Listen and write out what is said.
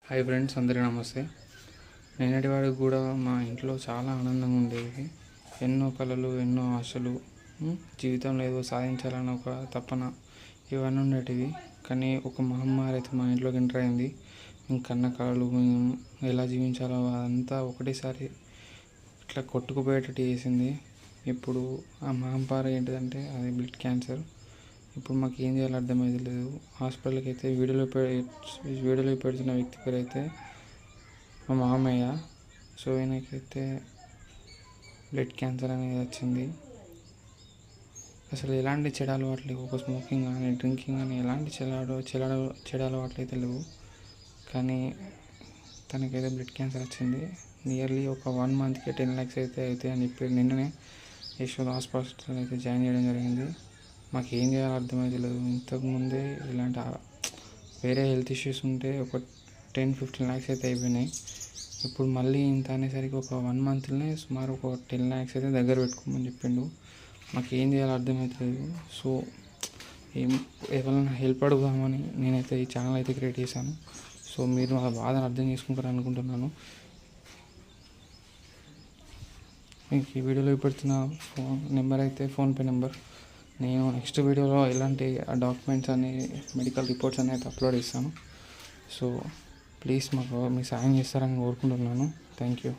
Hi friends, అందరికీ నమస్తే. నేనటి వాడికి కూడా మా ఇంట్లో చాలా ఆనందంగా ఉండేది. ఎన్నో కళలు, ఎన్నో ఆశలు, జీవితంలో ఏదో సాధించాలని ఒక తపన, ఇవన్నీ ఉండేటివి. కానీ ఒక మహమ్మారి అయితే మా ఇంట్లోకి ఎంటర్ అయింది. మేము కన్న కళలు, మేము ఎలా జీవించాలో అదంతా ఒకటేసారి ఇట్లా కొట్టుకుపోయేటట్టు చేసింది. ఇప్పుడు ఆ మహమ్మారి ఏంటిదంటే అది బ్లడ్ క్యాన్సర్. ఇప్పుడు మాకు ఏం చేయాలో అర్థమైతే లేదు. హాస్పిటల్కి అయితే వీడియోలో పెడుతున్న వ్యక్తి పేరు అయితే మా మామయ్య. సో ఈయనకైతే బ్లడ్ క్యాన్సర్ అనేది వచ్చింది. అసలు ఎలాంటి చెడు అలవాట్లు లేవు, ఒక స్మోకింగ్ కానీ డ్రింకింగ్ కానీ ఎలాంటి చెడు అలవాట్లు అయితే లేవు. కానీ తనకైతే బ్లడ్ క్యాన్సర్ వచ్చింది. నియర్లీ ఒక 1 మంత్కి 10 lakhs అయితే అవుతాయి అని చెప్పి నిన్ననే యశోద హాస్పిటల్ అయితే జాయిన్ చేయడం జరిగింది. మాకు ఏం చేయాలో అర్థమైతే లేదు. ఇంతకుముందే ఇలాంటి వేరే హెల్త్ ఇష్యూస్ ఉంటే ఒక 10-15 lakhs అయితే అయిపోయినాయి. ఇప్పుడు మళ్ళీ ఇంత అనేసరికి ఒక 1 monthలోనే సుమారు ఒక 10 lakhs అయితే దగ్గర పెట్టుకోమని చెప్పిండు. మాకు ఏం చేయాలో అర్థమవుతలేదు. సో ఎవరైనా హెల్ప్ అడుగుదామని నేనైతే ఈ ఛానల్ అయితే క్రియేట్ చేశాను. సో మీరు ఆ బాధను అర్థం చేసుకుంటారు అనుకుంటున్నాను. మీకు ఈ వీడియోలో పెడుతున్న నెంబర్ అయితే ఫోన్పే నెంబర్. నేను నెక్స్ట్ వీడియోలో ఎలాంటి డాక్యుమెంట్స్ అని మెడికల్ రిపోర్ట్స్ అనేది అప్లోడ్ చేస్తాను. సో ప్లీజ్ మాకు మీ సాయం చేస్తారని కోరుకుంటున్నాను. Thank you.